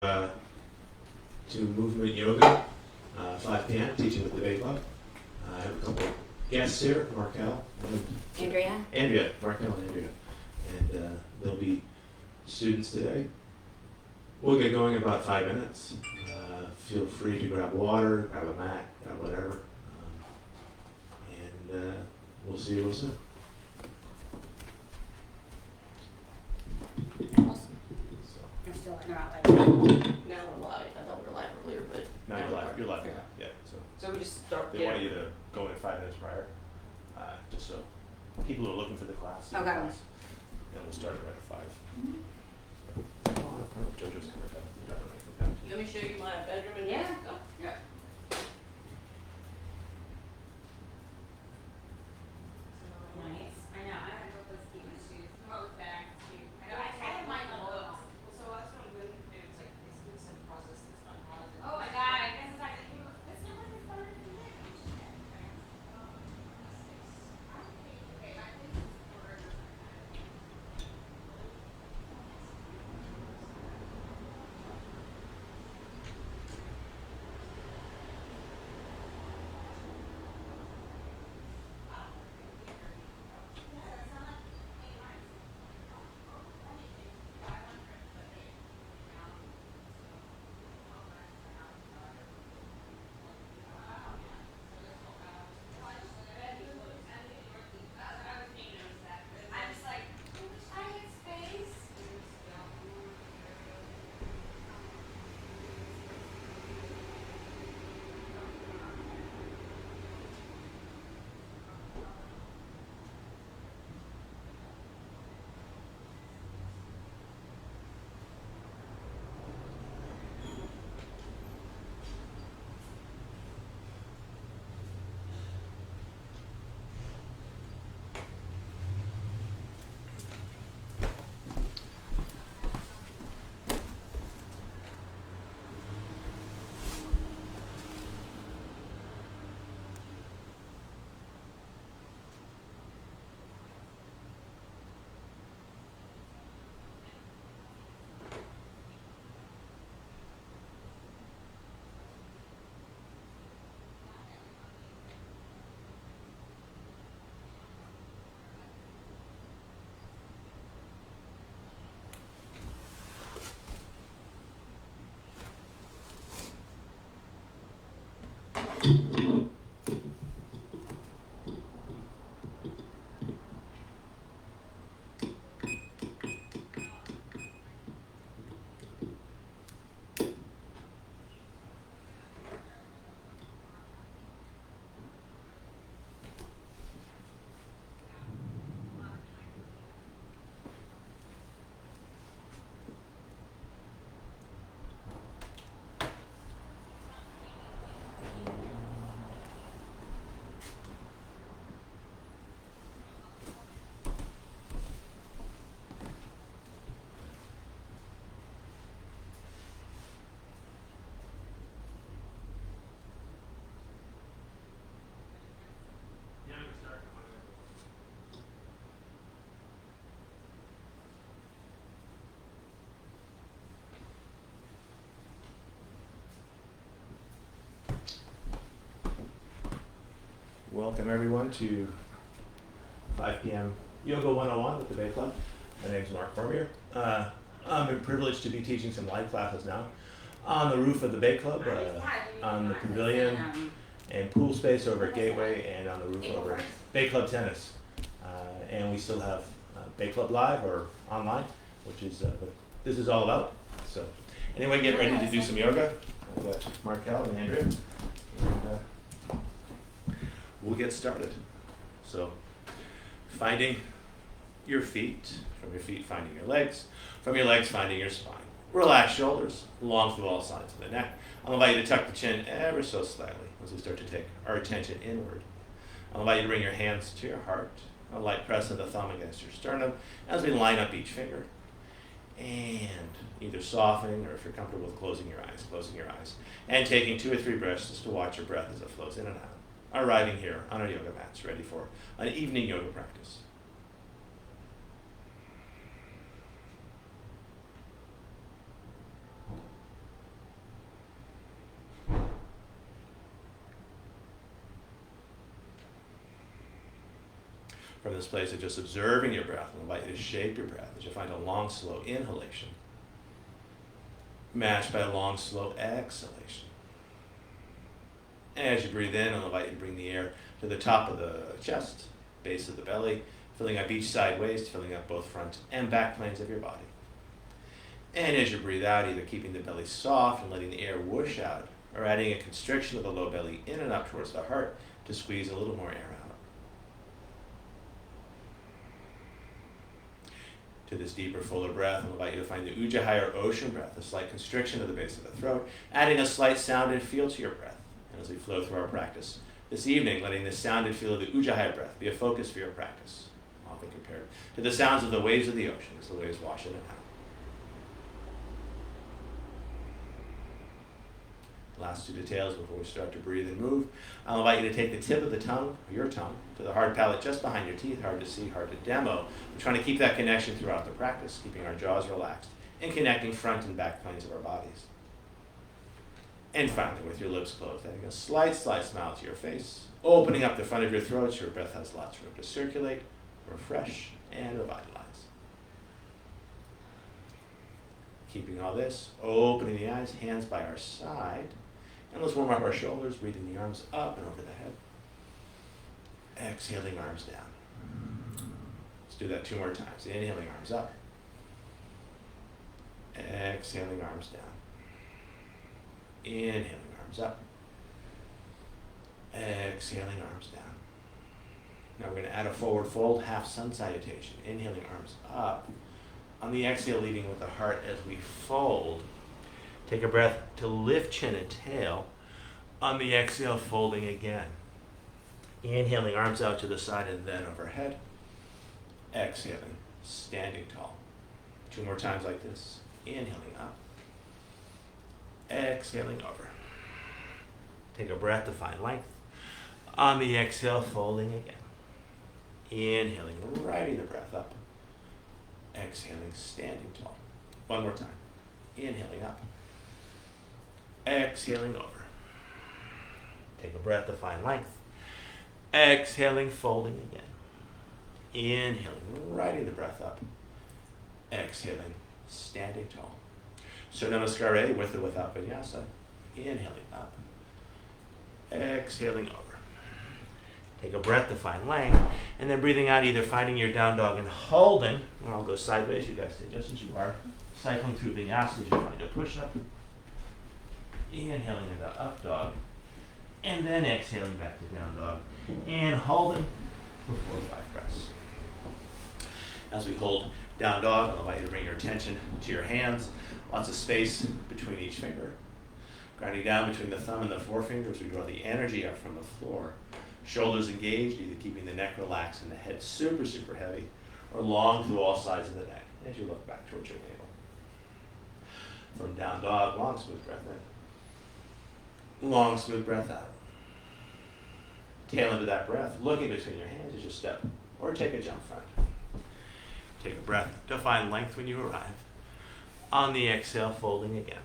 to movement yoga, 5 p.m. teaching with the Bay Club. I have a couple guests here, Markel and Andrea. Markel and Andrea, and they'll be students today. We'll get going in about 5 minutes. Feel free to grab water, grab a mat, grab whatever, and we'll see you real soon. Awesome. I'm still not like. Now we're live. I thought we were live earlier, but Now you're live. You're live. Yeah. So we just start. They want you to go in 5 minutes prior, just so people who are looking for the class. see the Okay. class. And we'll start it right at 5. JoJo's coming down. Let me show you my bedroom and Yeah. Oh, yeah. Nice. I know. I don't know if those keep my shoes. Most bags too. I know. I have mine in the books. So that's what I'm going to do. It's like it's some process that's not hard. Oh my god! I guess it's like it's not like it's started to do. I'm just like, I wish I had space. Welcome everyone to 5 p.m. Yoga 101 with the Bay Club. My name is Mark Cormier. I'm privileged to be teaching some live classes now on the roof of the Bay Club, on the pavilion and pool space over at Gateway, and on the roof over at Bay Club Tennis. And we still have Bay Club Live or online, which is what this is all about. So anyway, get ready to do some yoga. I've got Markel and Andrea. And, we'll get started. So, finding your feet, from your feet finding your legs, from your legs finding your spine. Relax shoulders, long through all sides of the neck. I'll invite you to tuck the chin ever so slightly as we start to take our attention inward. I'll invite you to bring your hands to your heart, a light press of the thumb against your sternum as we line up each finger. And either softening, or if you're comfortable with closing your eyes. And taking 2 or 3 breaths just to watch your breath as it flows in and out. Arriving here on our yoga mats, ready for an evening yoga practice. From this place of just observing your breath, I invite you to shape your breath as you find a long, slow inhalation matched by a long, slow exhalation. As you breathe in, I'll invite you to bring the air to the top of the chest, base of the belly, filling up each side waist, filling up both front and back planes of your body. And as you breathe out, either keeping the belly soft and letting the air whoosh out, or adding a constriction of the low belly in and up towards the heart to squeeze a little more air out. To this deeper, fuller breath, I'll invite you to find the Ujjayi or ocean breath, a slight constriction of the base of the throat, adding a slight sound and feel to your breath. And as we flow through our practice this evening, letting the sound and feel of the Ujjayi breath be a focus for your practice, often compared to the sounds of the waves of the ocean as the waves wash in and out. Last two details before we start to breathe and move. I'll invite you to take the tip of the tongue, or your tongue, to the hard palate just behind your teeth, hard to see, hard to demo. We're trying to keep that connection throughout the practice, keeping our jaws relaxed and connecting front and back planes of our bodies. And finally, with your lips closed, adding a slight smile to your face, opening up the front of your throat so your breath has lots of room to circulate, refresh, and revitalize. Keeping all this, opening the eyes, hands by our side. And let's warm up our shoulders, breathing the arms up and over the head. Exhaling, arms down. Let's do that 2 more times. Inhaling, arms up. Exhaling, arms down. Inhaling, arms up. Exhaling, arms down. Now we're going to add a forward fold, half sun salutation. Inhaling, arms up. On the exhale, leading with the heart as we fold. Take a breath to lift chin and tail. On the exhale, folding again. Inhaling, arms out to the side and then overhead. Exhaling, standing tall. 2 more times like this. Inhaling up. Exhaling over. Take a breath to find length. On the exhale, folding again. Inhaling, riding the breath up. Exhaling, standing tall. 1 more time. Inhaling up. Exhaling over. Take a breath to find length. Exhaling, folding again. Inhaling, riding the breath up. Exhaling, standing tall. Surya Namaskar with or without vinyasa. Inhaling up. Exhaling over. Take a breath to find length, and then breathing out, either finding your down dog and holding, or I'll go sideways, you guys stay just as you are, cycling through vinyasa as you find a push-up, inhaling into up dog, and then exhaling back to down dog, and holding for 4 or 5 breaths. As we hold down dog, I'll invite you to bring your attention to your hands, lots of space between each finger, grounding down between the thumb and the forefinger as we draw the energy up from the floor. Shoulders engaged, either keeping the neck relaxed and the head super, super heavy, or long through all sides of the neck as you look back towards your navel. From down dog, long, smooth breath in. Long, smooth breath out. Tail into that breath, looking between your hands as you step, or take a jump front. Take a breath to find length when you arrive. On the exhale, folding again.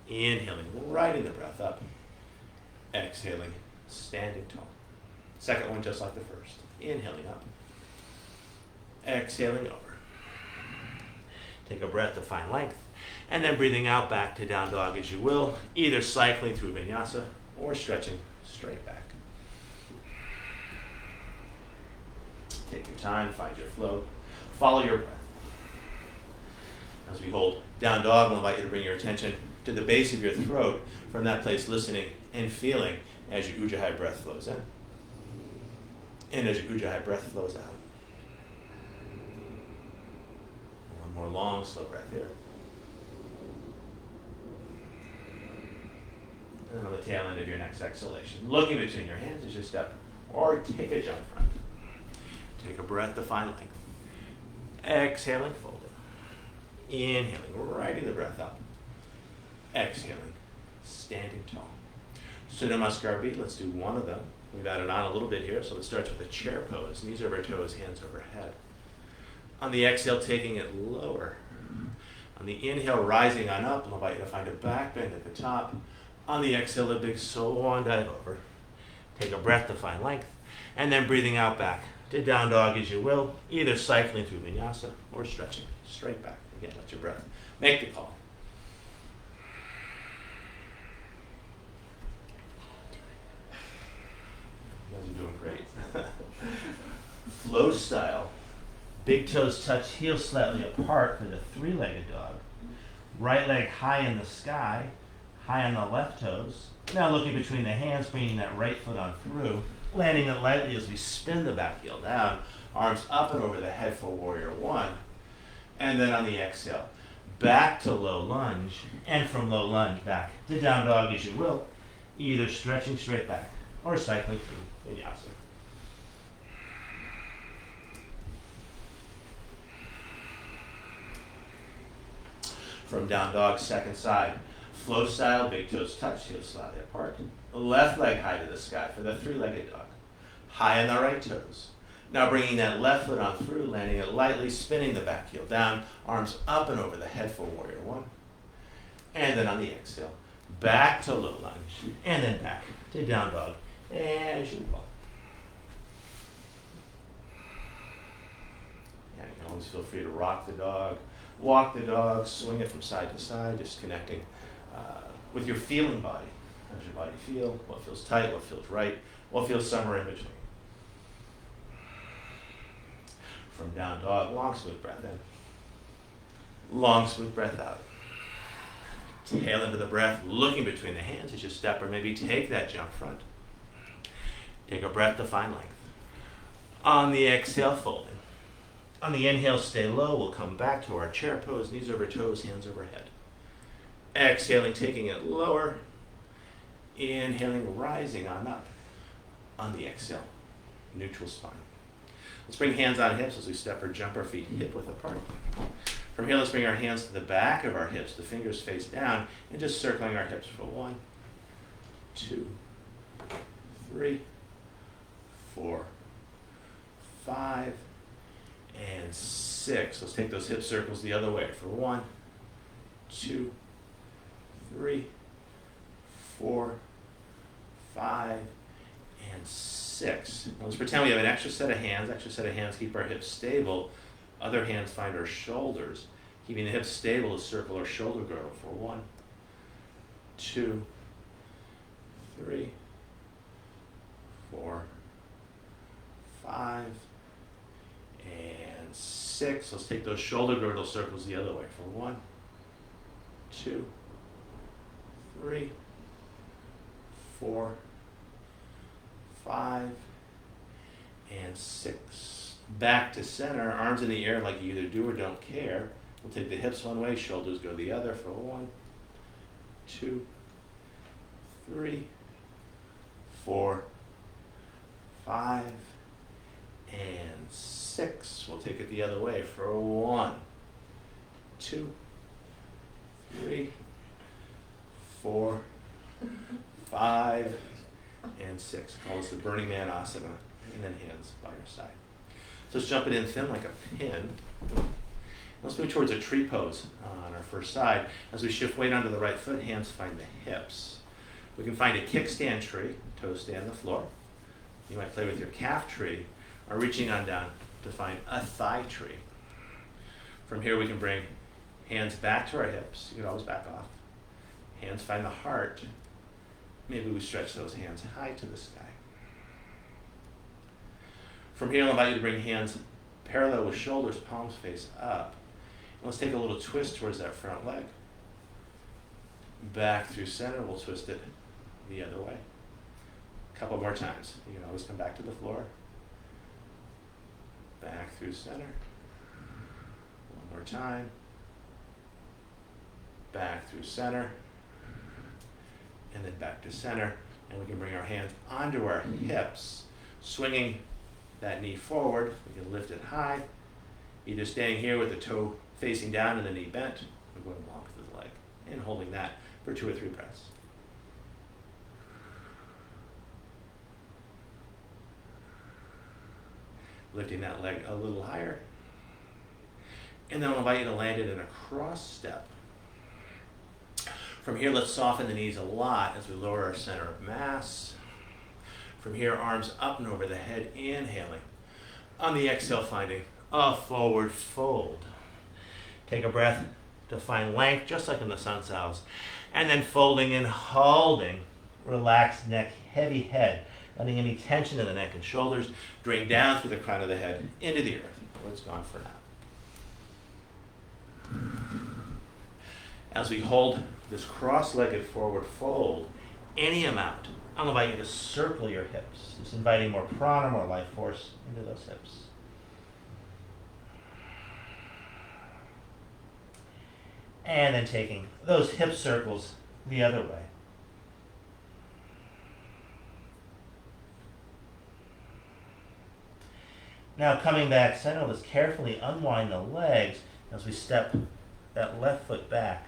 Inhaling, riding the breath up. Exhaling, standing tall. Second one just like the first. Inhaling up. Exhaling over. Take a breath to find length. And then breathing out back to down dog as you will, either cycling through vinyasa or stretching straight back. Take your time, find your flow. Follow your breath. As we hold down dog, I'll invite you to bring your attention to the base of your throat. From that place, listening and feeling as your Ujjayi breath flows in. And as your Ujjayi breath flows out. One more long, slow breath here. And on the tail end of your next exhalation, looking between your hands as you step or take a jump front. Take a breath to find length. Exhaling, folding. Inhaling, riding the breath up. Exhaling, standing tall. Surya Namaskar beat, let's do one of them. We've added on a little bit here, so it starts with a chair pose. Knees over toes, hands overhead. On the exhale, taking it lower. On the inhale, rising on up, and I'll invite you to find a back bend at the top. On the exhale, a big swan dive over. Take a breath to find length, and then breathing out back to down dog as you will, either cycling through vinyasa or stretching straight back. Again, let your breath make the call. You guys are doing great. Flow style. Big toes touch, heels slightly apart for the three-legged dog. Right leg high in the sky, high on the left toes. Now looking between the hands, bringing that right foot on through, landing it lightly as we spin the back heel down, arms up and over the head for warrior one. And then on the exhale, back to low lunge, and from low lunge back to down dog as you will, either stretching straight back or cycling through vinyasa. From down dog, second side. Flow style, big toes touch, heels slightly apart. Left leg high to the sky for the three-legged dog. High on the right toes. Now bringing that left foot on through, landing it lightly, spinning the back heel down, arms up and over the head for warrior one. And then on the exhale, back to low lunge, and then back to down dog as you will. And you can always feel free to rock the dog, walk the dog, swing it from side to side, just connecting with your feeling body. How does your body feel? What feels tight? What feels right? What feels somewhere in between? From down dog, long smooth breath in. Long smooth breath out. Tail into the breath, looking between the hands as you step or maybe take that jump front. Take a breath to find length. On the exhale, folding. On the inhale, stay low. We'll come back to our chair pose, knees over toes, hands overhead. Exhaling, taking it lower. Inhaling, rising on up. On the exhale, neutral spine. Let's bring hands on hips as we step or jump our feet hip width apart. From here, let's bring our hands to the back of our hips, the fingers face down, and just circling our hips for 1, 2, 3, 4, 5, and 6. Let's take those hip circles the other way for 1, 2, 3, 4, 5, and 6. Now let's pretend we have an extra set of hands, keep our hips stable. Other hands find our shoulders, keeping the hips stable to circle our shoulder girdle for 1, 2, 3, 4, 5, and 6. Let's take those shoulder girdle circles the other way for 1, 2, 3, 4, 5, and 6. Back to center, arms in the air like you either do or don't care. We'll take the hips one way, shoulders go the other for 1, 2, 3, 4, 5, and 6. We'll take it the other way for 1, 2, 3, 4, 5, and 6. Call this the Burning Man Asana. And then hands by your side. So let's jump it in thin like a pin. Let's move towards a tree pose on our first side. As we shift weight onto the right foot, hands find the hips. We can find a kickstand tree, toes stay on the floor. You might play with your calf tree, or reaching on down to find a thigh tree. From here we can bring hands back to our hips. You can always back off. Hands find the heart. Maybe we stretch those hands high to the sky. From here, I'll invite you to bring hands parallel with shoulders, palms face up. And let's take a little twist towards that front leg. Back through center, we'll twist it the other way. A couple more times. You can always come back to the floor. Back through center. One more time. Back through center. And then back to center. And we can bring our hands onto our hips, swinging that knee forward. We can lift it high, either staying here with the toe facing down and the knee bent, or going long through the leg, and holding that for 2 or 3 breaths. Lifting that leg a little higher. And then I'll invite you to land it in a cross step. From here, let's soften the knees a lot as we lower our center of mass. From here, arms up and over the head, inhaling. On the exhale, finding a forward fold. Take a breath to find length, just like in the sun salves. And then folding and holding. Relaxed neck, heavy head. Letting any tension in the neck and shoulders drain down through the crown of the head into the earth. It's gone for now. As we hold this cross-legged forward fold, any amount, I'll invite you to circle your hips. Just inviting more prana, more life force into those hips. And then taking those hip circles the other way. Now coming back center, let's carefully unwind the legs as we step that left foot back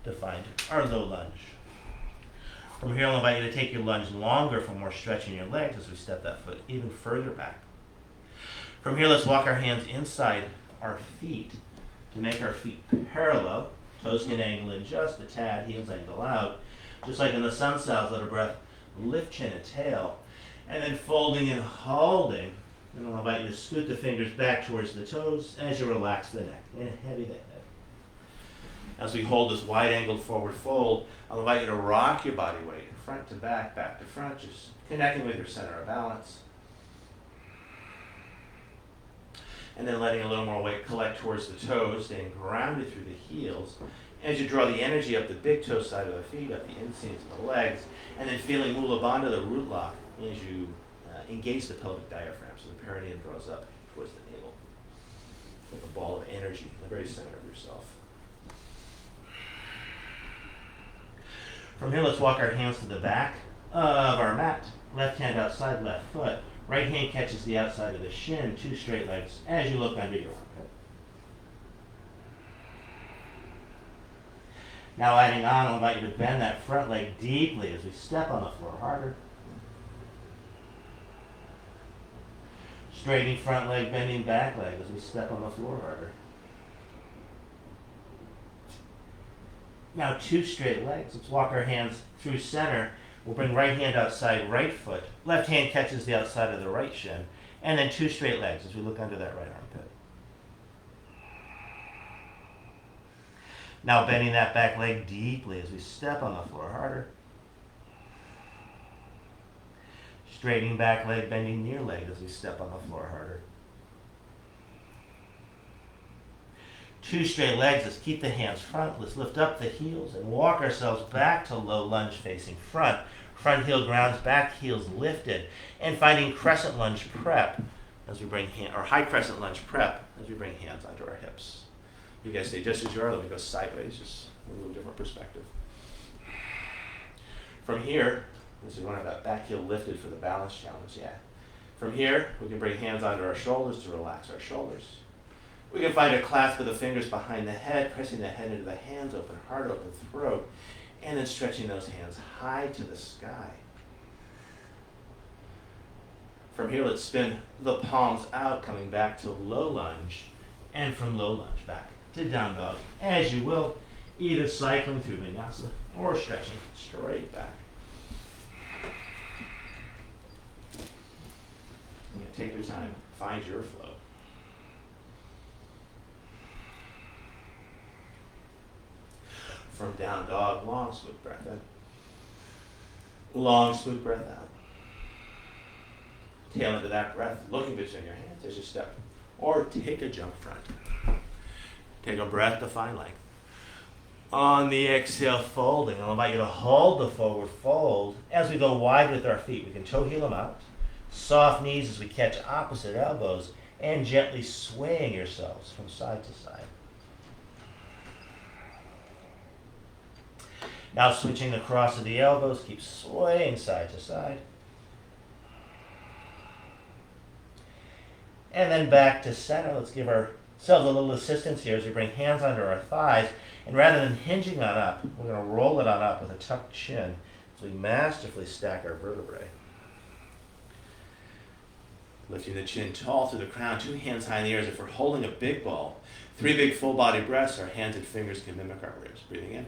to find our low lunge. From here, I'll invite you to take your lunge longer for more stretch in your legs as we step that foot even further back. From here, let's walk our hands inside our feet to make our feet parallel. Toes can angle in just a tad, heels angle out. Just like in the sun salves, let a breath lift chin and tail. And then folding and holding. And I'll invite you to scoot the fingers back towards the toes as you relax the neck and heavy the head. As we hold this wide-angled forward fold, I'll invite you to rock your body weight front to back, back to front, just connecting with your center of balance. And then letting a little more weight collect towards the toes, staying grounded through the heels. As you draw the energy up the big toe side of the feet, up the inseams of the legs, and then feeling Mula Bandha, the root lock, as you engage the pelvic diaphragm, so the perineum draws up towards the navel. Like a ball of energy in the very center of yourself. From here, let's walk our hands to the back of our mat. Left hand outside left foot. Right hand catches the outside of the shin, two straight legs as you look under your armpit. Now adding on, I'll invite you to bend that front leg deeply as we step on the floor harder. Straightening front leg, bending back leg as we step on the floor harder. Now two straight legs. Let's walk our hands through center. We'll bring right hand outside right foot. Left hand catches the outside of the right shin. And then two straight legs as we look under that right armpit. Now bending that back leg deeply as we step on the floor harder. Straightening back leg, bending near leg as we step on the floor harder. Two straight legs. Let's keep the hands front. Let's lift up the heels and walk ourselves back to low lunge facing front. Front heel grounds, back heels lifted. And finding crescent lunge prep as we bring or high crescent lunge prep as we bring hands onto our hips. You guys stay just as you are. Let me go sideways, just a little different perspective. From here, this is one of that back heel lifted for the balance challenge, yeah. From here, we can bring hands onto our shoulders to relax our shoulders. We can find a clasp of the fingers behind the head, pressing the head into the hands, open heart, open throat, and then stretching those hands high to the sky. From here, let's spin the palms out, coming back to low lunge, and from low lunge back to down dog, as you will, either cycling through vinyasa or stretching straight back. Take your time, find your flow. From down dog, long smooth breath in. Long smooth breath out. Tail into that breath, looking between your hands as you step. Or take a jump front. Take a breath to find length. On the exhale, folding. I'll invite you to hold the forward fold as we go wide with our feet. We can toe heel them out. Soft knees as we catch opposite elbows and gently swaying yourselves from side to side. Now switching the cross of the elbows, keep swaying side to side. And then back to center. Let's give ourselves a little assistance here as we bring hands under our thighs. And rather than hinging on up, we're going to roll it on up with a tucked chin as we masterfully stack our vertebrae. Lifting the chin tall through the crown, two hands high in the air as if we're holding a big ball. Three big full body breaths. Our hands and fingers can mimic our ribs. Breathing in.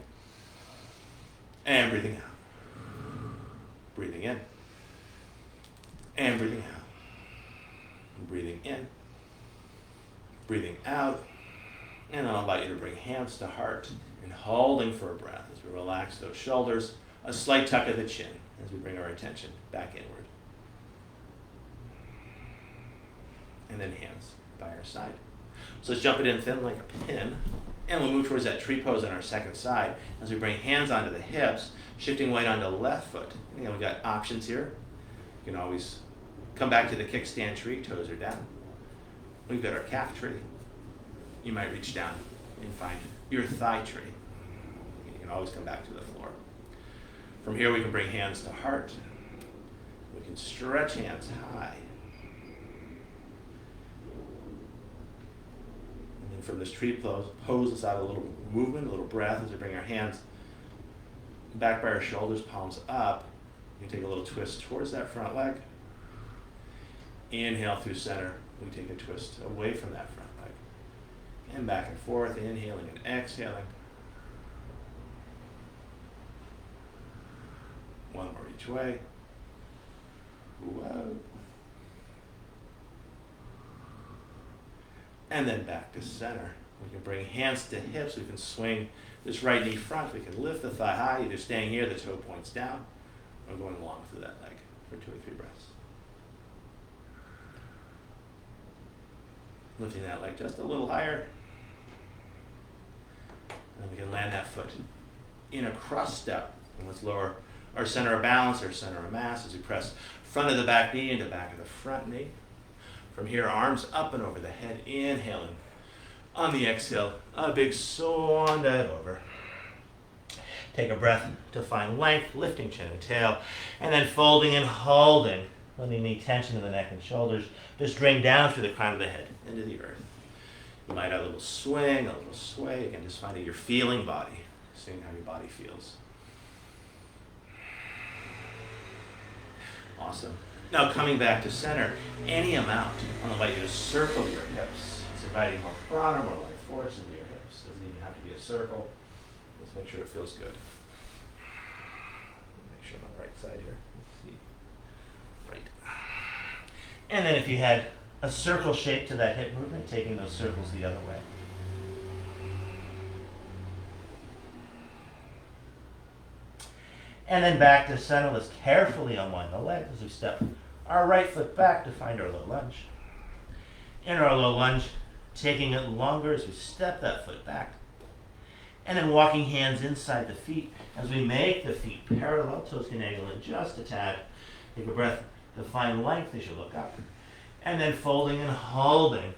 And breathing out. Breathing in. And breathing out. And breathing in. Breathing out, and I'll invite you to bring hands to heart and holding for a breath as we relax those shoulders, a slight tuck of the chin as we bring our attention back inward. And then hands by our side. So let's jump it in thin like a pin, and we'll move towards that tree pose on our second side as we bring hands onto the hips, shifting weight onto the left foot. And again, we've got options here. You can always come back to the kickstand tree, toes are down. We've got our calf tree. You might reach down and find your thigh tree. You can always come back to the floor. From here, we can bring hands to heart. We can stretch hands high. And then from this tree pose, let's add a little movement, a little breath as we bring our hands back by our shoulders, palms up. You can take a little twist towards that front leg. Inhale through center. We take a twist away from that front leg. And back and forth, inhaling and exhaling. One more each way. Whoa. And then back to center. We can bring hands to hips. We can swing this right knee front. We can lift the thigh high, either staying here, the toe points down, or going along through that leg for 2 or 3 breaths. Lifting that leg just a little higher. And then we can land that foot in a cross step. And let's lower our center of balance, our center of mass as we press front of the back knee into back of the front knee. From here, arms up and over the head, inhaling. On the exhale, a big swan dive over. Take a breath to find length, lifting chin and tail, and then folding and holding, letting the tension in the neck and shoulders just drain down through the crown of the head into the earth. You might have a little swing, a little sway. Again, just finding your feeling body, seeing how your body feels. Awesome. Now coming back to center, any amount. I'll invite you to circle your hips. It's inviting more prana, more life force into your hips. Doesn't even have to be a circle. Let's make sure it feels good. Make sure I'm on the right side here. Let's see. Right. And then if you had a circle shape to that hip movement, taking those circles the other way. And then back to center. Let's carefully unwind the legs as we step our right foot back to find our low lunge. In our low lunge, taking it longer as we step that foot back. And then walking hands inside the feet as we make the feet parallel. Toes can angle in just a tad. Take a breath to find length as you look up. And then folding and holding.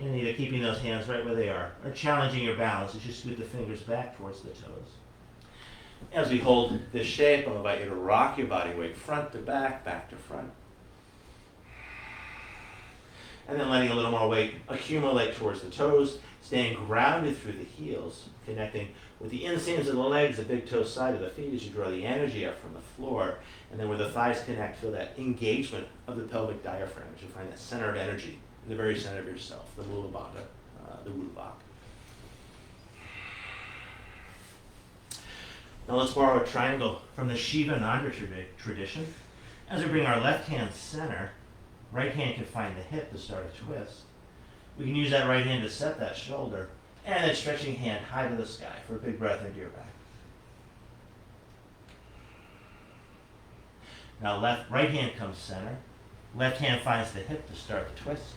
Either keeping those hands right where they are or challenging your balance as you scoot the fingers back towards the toes. As we hold this shape, I'll invite you to rock your body weight front to back to front. And then letting a little more weight accumulate towards the toes, staying grounded through the heels, connecting with the inseams of the legs, the big toe side of the feet as you draw the energy up from the floor. And then where the thighs connect, feel that engagement of the pelvic diaphragm as you find that center of energy in the very center of yourself, the Mula Bandha, the Ulubak. Now let's borrow a triangle from the Shiva Nandra tradition. As we bring our left hand center, right hand can find the hip to start a twist. We can use that right hand to set that shoulder, and then stretching hand high to the sky for a big breath into your back. Now right hand comes center. Left hand finds the hip to start the twist.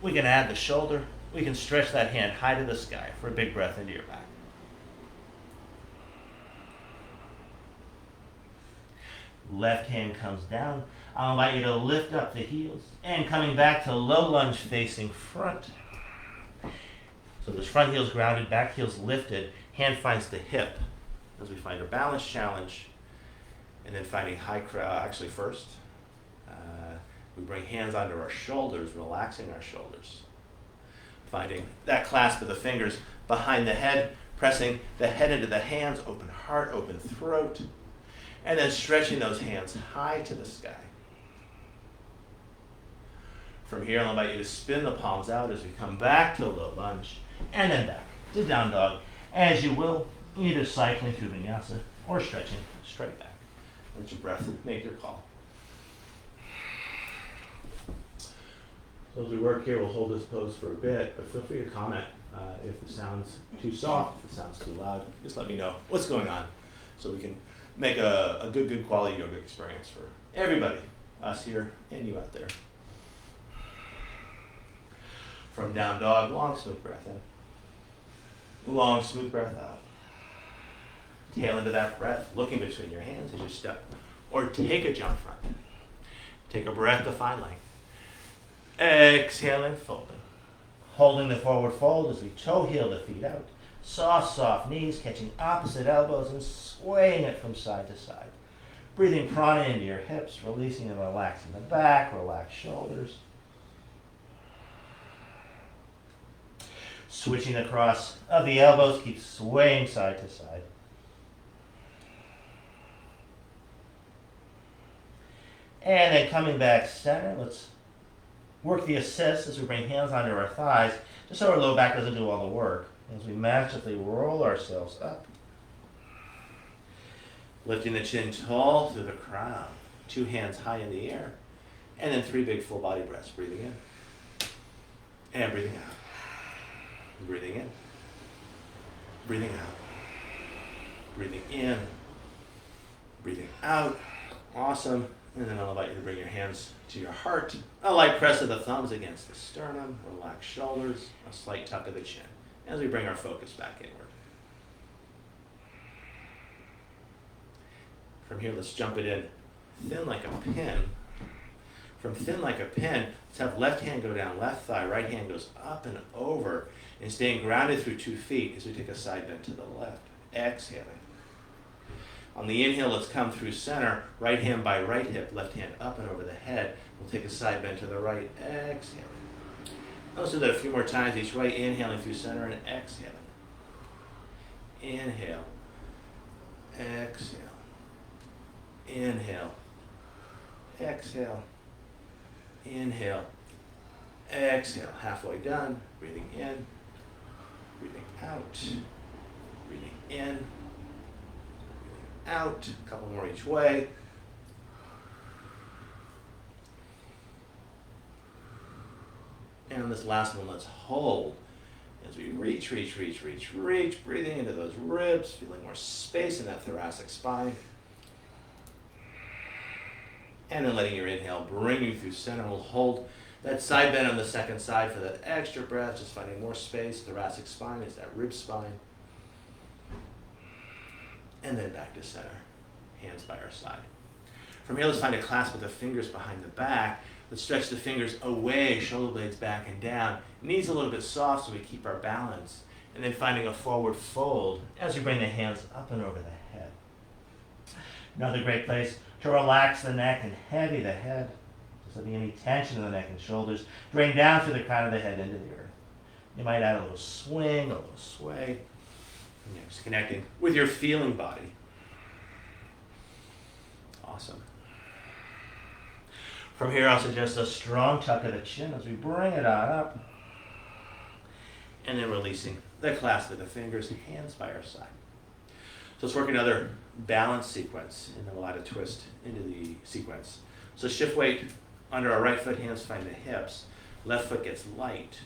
We can add the shoulder. We can stretch that hand high to the sky for a big breath into your back. Left hand comes down. I'll invite you to lift up the heels and coming back to low lunge facing front. So this front heel's grounded, back heel's lifted, hand finds the hip as we find a balance challenge, and then finding high crow. Actually first, we bring hands onto our shoulders, relaxing our shoulders. Finding that clasp of the fingers behind the head, pressing the head into the hands, open heart, open throat. And then stretching those hands high to the sky. From here, I'll invite you to spin the palms out as we come back to low lunge, and then back to down dog, as you will, either cycling through vinyasa or stretching straight back. Let your breath make your call. So as we work here, we'll hold this pose for a bit, but feel free to comment if the sound's too soft, if the sound's too loud. Just let me know what's going on so we can make a good quality yoga experience for everybody, us here and you out there. From down dog, long smooth breath in. Long smooth breath out. Tail into that breath, looking between your hands as you step. Or take a jump front. Take a breath to find length. Exhale and fold. Holding the forward fold as we toe heel the feet out. Soft knees catching opposite elbows and swaying it from side to side. Breathing prana into your hips, releasing and relaxing the back, relax shoulders. Switching the cross of the elbows, keep swaying side to side. And then coming back center, let's work the assist as we bring hands onto our thighs, just so our low back doesn't do all the work. As we magically roll ourselves up. Lifting the chin tall through the crown. 2 hands high in the air. And then 3 big full body breaths. Breathing in. And breathing out. Breathing in. Breathing out. Breathing in. Breathing out. Awesome. And then I'll invite you to bring your hands to your heart. A light press of the thumbs against the sternum. Relax shoulders. A slight tuck of the chin as we bring our focus back inward. From here, let's jump it in thin like a pin. From thin like a pin, let's have left hand go down, left thigh, right hand goes up and over, and staying grounded through 2 feet as we take a side bend to the left. Exhaling. On the inhale, let's come through center, right hand by right hip, left hand up and over the head. We'll take a side bend to the right, exhaling. Let's do that a few more times each way, inhaling through center and exhaling. Inhale, exhale, inhale, exhale, inhale, exhale. Halfway done, breathing in, breathing out, breathing in, breathing out. A couple more each way. And on this last one, let's hold as we reach, breathing into those ribs, feeling more space in that thoracic spine. And then letting your inhale bring you through center. We'll hold that side bend on the second side for that extra breath, just finding more space. Thoracic spine is that rib spine. And then back to center, hands by our side. From here, let's find a clasp with the fingers behind the back. Let's stretch the fingers away, shoulder blades back and down. Knees a little bit soft so we keep our balance. And then finding a forward fold as we bring the hands up and over the head. Another great place to relax the neck and heavy the head. Just letting any tension in the neck and shoulders drain down through the crown of the head into the earth. You might add a little swing, a little sway. And you're just connecting with your feeling body. Awesome. From here, I'll suggest a strong tuck of the chin as we bring it on up. And then releasing the clasp of the fingers, hands by our side. So let's work another balance sequence, and then we'll add a twist into the sequence. So shift weight under our right foot, hands find the hips. Left foot gets light.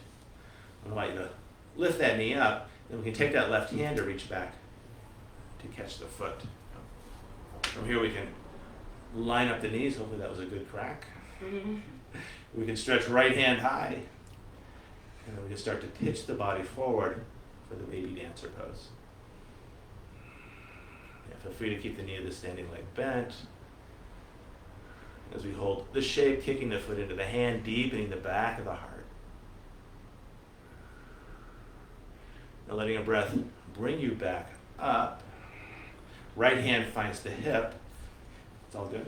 I want you to lift that knee up, then we can take that left hand to reach back to catch the foot. From here, we can line up the knees. Hopefully that was a good crack. We can stretch right hand high, and then we can start to pitch the body forward for the baby dancer pose. Yeah, feel free to keep the knee of the standing leg bent as we hold the shape, kicking the foot into the hand, deepening the back of the heart. Now letting a breath bring you back up. Right hand finds the hip. It's all good.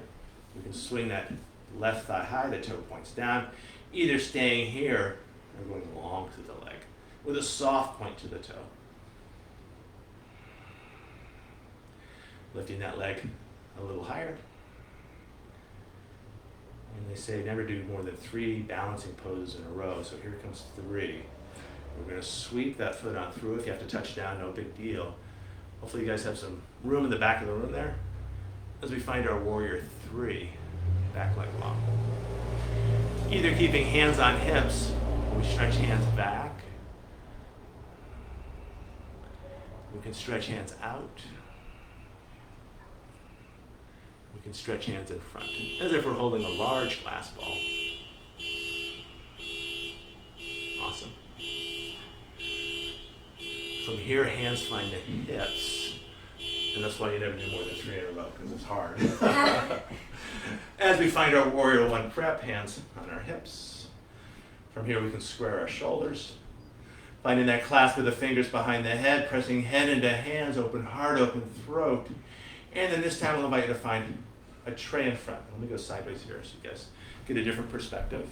You can swing that left thigh high, the toe points down, either staying here or going long through the leg with a soft point to the toe. Lifting that leg a little higher. And they say never do more than 3 balancing poses in a row, so here comes 3. We're going to sweep that foot on through. If you have to touch down, no big deal. Hopefully you guys have some room in the back of the room there as we find our warrior 3, back leg long. Either keeping hands on hips, we stretch hands back. We can stretch hands out. We can stretch hands in front, as if we're holding a large glass ball. Awesome. From here, hands find the hips. And that's why you never do more than 3 in a row, because it's hard. As we find our Warrior One prep, hands on our hips. From here, we can square our shoulders. Finding that clasp of the fingers behind the head, pressing head into hands, open heart, open throat. And then this time, I'll invite you to find a tray in front. Let me go sideways here so you guys get a different perspective.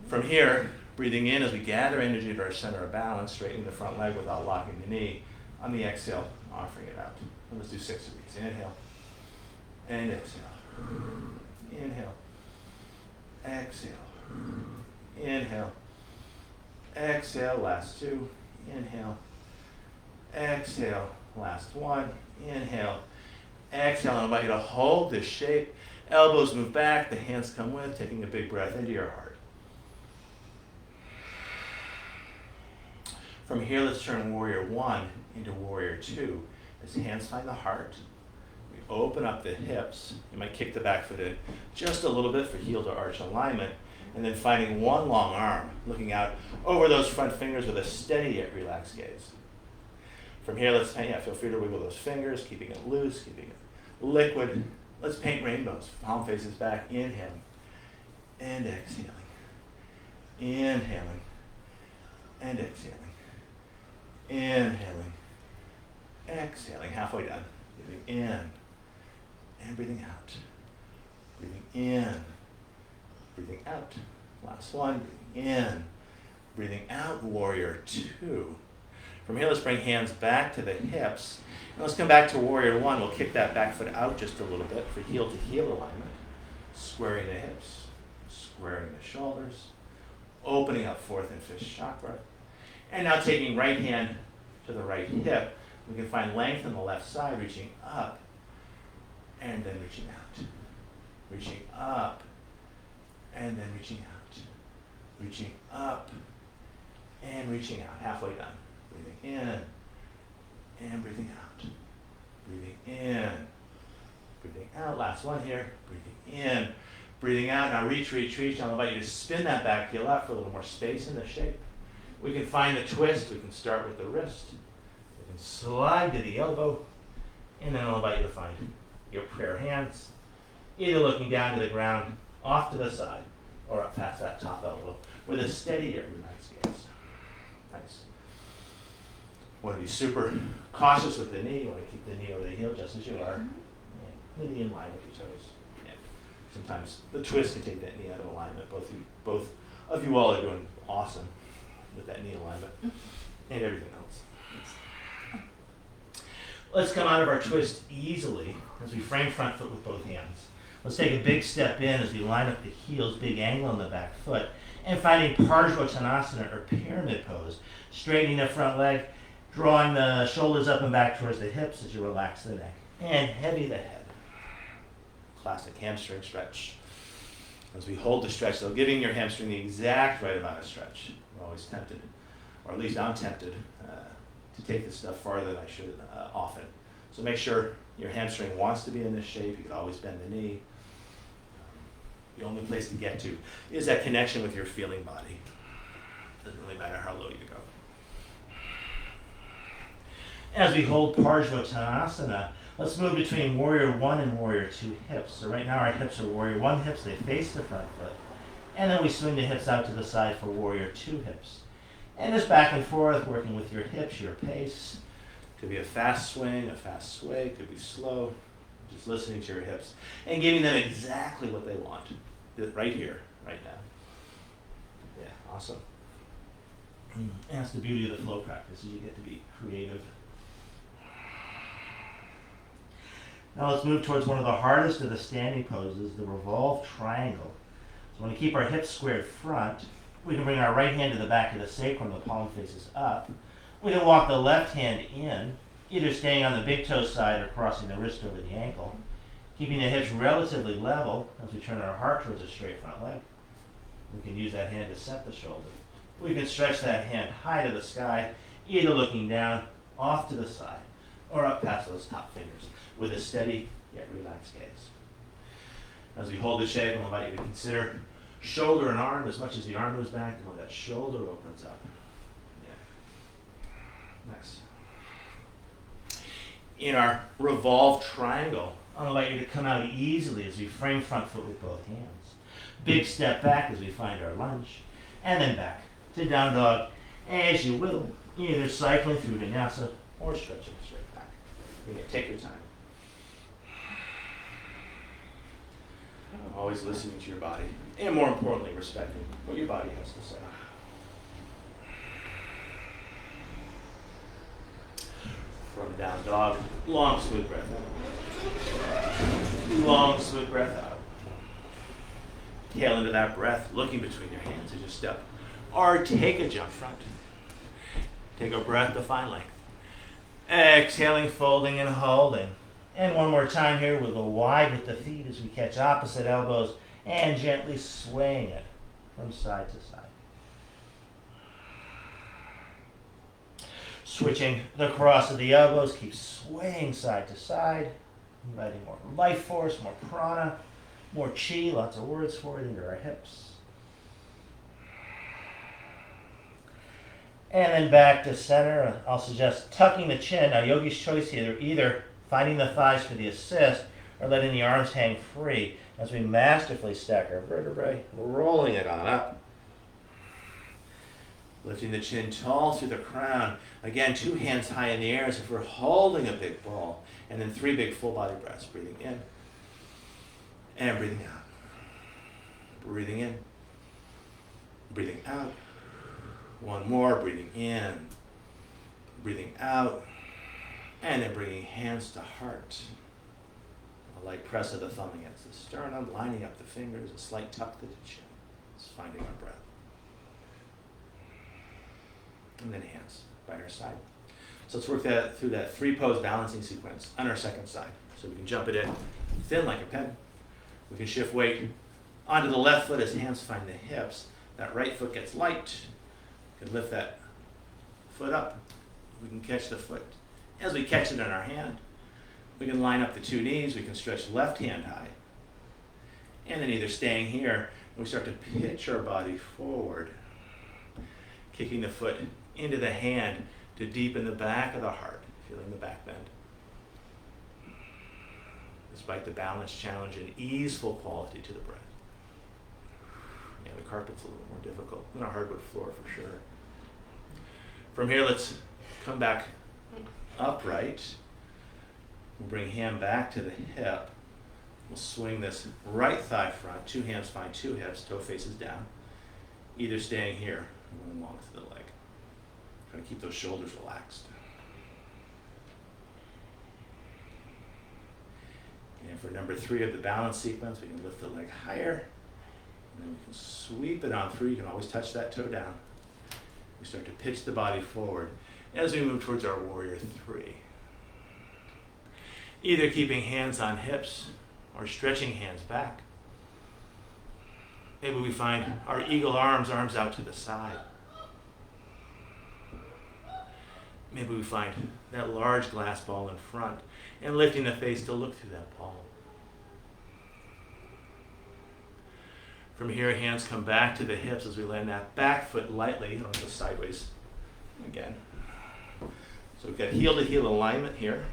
From here, breathing in as we gather energy to our center of balance, straightening the front leg without locking the knee. On the exhale, offering it out. And let's do 6 of these. Inhale and exhale. Inhale. Exhale. Inhale. Exhale. Last 2. Inhale. Exhale. Last 1. Inhale. Exhale. I invite you to hold this shape. Elbows move back. The hands come with. Taking a big breath into your heart. From here, let's turn Warrior One into Warrior Two. As hands find the heart, we open up the hips. You might kick the back foot in just a little bit for heel to arch alignment, and then finding one long arm, looking out over those front fingers with a steady yet relaxed gaze. From here, let's feel free to wiggle those fingers, keeping it loose, keeping it liquid. Let's paint rainbows. Palm faces back, inhaling and exhaling. Inhaling and exhaling. Inhaling, exhaling, halfway done. Breathing in and breathing out. Breathing in, breathing out. Last one, breathing in, breathing out, Warrior Two. From here, let's bring hands back to the hips. And let's come back to Warrior One. We'll kick that back foot out just a little bit for heel to heel alignment. Squaring the hips, squaring the shoulders, opening up fourth and fifth chakra. And now taking right hand to the right hip, we can find length on the left side, reaching up, and then reaching out. Reaching up, and then reaching out. Reaching up, and reaching out. Halfway done. Breathing in, and breathing out. Breathing in, breathing out. Last one here. Breathing in, breathing out. Now reach, reach, reach. I'll invite you to spin that back heel out for a little more space in the shape. We can find the twist. We can start with the wrist. We can slide to the elbow. And then I'll invite you to find your prayer hands, either looking down to the ground, off to the side, or up past that top elbow with a steady yet relaxed gaze. Nice. Want to be super cautious with the knee. You want to keep the knee over the heel just as you are. Yeah. The knee in line with your toes. Yeah. Sometimes the twist can take that knee out of alignment. Both of you all are doing awesome with that knee alignment and everything else. Let's come out of our twist easily as we frame front foot with both hands. Let's take a big step in as we line up the heels, big angle on the back foot, and finding Parsvottanasana or pyramid pose. Straightening the front leg, drawing the shoulders up and back towards the hips as you relax the neck, and heavy the head. Classic hamstring stretch. As we hold the stretch, though, giving your hamstring the exact right amount of stretch. We're always tempted, or at least I'm tempted, to take this stuff farther than I should often. So make sure your hamstring wants to be in this shape. You can always bend the knee. The only place to get to is that connection with your feeling body. Doesn't really matter how low you go. As we hold Parsvottanasana, let's move between Warrior One and Warrior Two hips. So right now our hips are Warrior One hips. They face the front foot. And then we swing the hips out to the side for Warrior Two hips. And just back and forth, working with your hips, your pace. Could be a fast swing, a fast sway, could be slow. Just listening to your hips and giving them exactly what they want. Right here, right now. Yeah, awesome. And that's the beauty of the flow practice, is you get to be creative. Now let's move towards one of the hardest of the standing poses, the revolved triangle. So when we keep our hips squared front, we can bring our right hand to the back of the sacrum, the palm faces up. We can walk the left hand in, either staying on the big toe side or crossing the wrist over the ankle. Keeping the hips relatively level as we turn our heart towards a straight front leg. We can use that hand to set the shoulder. We can stretch that hand high to the sky, either looking down, off to the side, or up past those top fingers with a steady yet relaxed gaze. As we hold the shape, I'll invite you to consider shoulder and arm as much as the arm moves back and when that shoulder opens up. Yeah. Next. In our revolved triangle, I'll invite you to come out easily as we frame front foot with both hands. Big step back as we find our lunge, and then back to down dog as you will, either cycling through vinyasa or stretching straight back. Again, take your time. Always listening to your body, and more importantly, respecting what your body has to say. From down dog, long smooth breath out. Long smooth breath out. Tail into that breath, looking between your hands as you step. Or take a jump front. Take a breath to find length. Exhaling, folding, and holding. And one more time here, we'll go wide with the feet as we catch opposite elbows and gently swaying it from side to side. Switching the cross of the elbows, keep swaying side to side, inviting more life force, more prana, more chi, lots of words for it, into our hips. And then back to center. I'll suggest tucking the chin. Now, yogi's choice here, either finding the thighs for the assist or letting the arms hang free as we masterfully stack our vertebrae, rolling it on up. Lifting the chin tall through the crown. Again, 2 hands high in the air as if we're holding a big ball. And then 3 big full body breaths. Breathing in and breathing out. Breathing in, breathing out. One more, breathing in, breathing out. And then bringing hands to heart. A light press of the thumb against the sternum, lining up the fingers, a slight tuck to the chin. Just finding our breath. And then hands by our side. So let's work that through that 3-pose balancing sequence on our second side. So we can jump it in thin like a pen. We can shift weight onto the left foot as hands find the hips. That right foot gets light. We can lift that foot up. We can catch the foot. As we catch it in our hand, we can line up the 2 knees. We can stretch left hand high. And then either staying here, and we start to pitch our body forward, kicking the foot into the hand to deepen the back of the heart, feeling the back bend. Despite the balance challenge and easeful quality to the breath. Yeah, the carpet's a little more difficult than a hardwood floor for sure. From here, let's come back upright. We'll bring hand back to the hip. We'll swing this right thigh front. 2 hands find 2 hips, toe faces down. Either staying here or going along to the leg. Try to keep those shoulders relaxed. And for number 3 of the balance sequence, we can lift the leg higher. And then we can sweep it on through. You can always touch that toe down. We start to pitch the body forward as we move towards our warrior 3. Either keeping hands on hips or stretching hands back. Maybe we find our eagle arms out to the side. Maybe we find that large glass ball in front and lifting the face to look through that ball. From here, hands come back to the hips as we land that back foot lightly on the sideways again. So we've got heel to heel alignment here.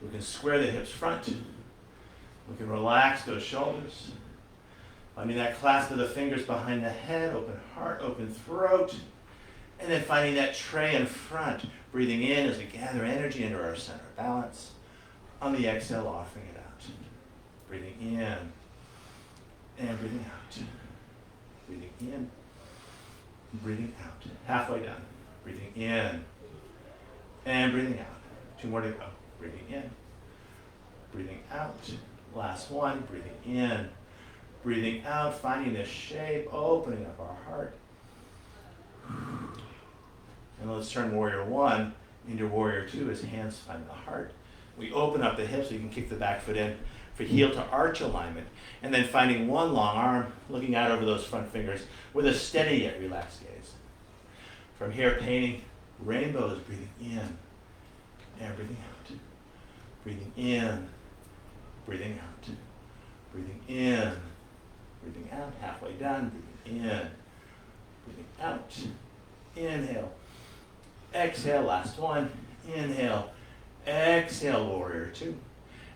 We can square the hips front. We can relax those shoulders. Finding that clasp of the fingers behind the head, open heart, open throat. And then finding that tray in front, breathing in as we gather energy into our center of balance. On the exhale, offering it out. Breathing in and breathing out. Breathing in, breathing out. Halfway done. Breathing in and breathing out. 2 more to go. Breathing in, breathing out. Last one, breathing in, breathing out, finding this shape, opening up our heart. And let's turn warrior 1 into warrior 2 as hands find the heart. We open up the hips so you can kick the back foot in for heel to arch alignment. And then finding one long arm, looking out over those front fingers with a steady yet relaxed gaze. From here, painting rainbows, breathing in and breathing out. Breathing in, breathing out. Breathing in, breathing out. Halfway done, breathing in, breathing out. Inhale. Exhale, last one. Inhale. Exhale, warrior two.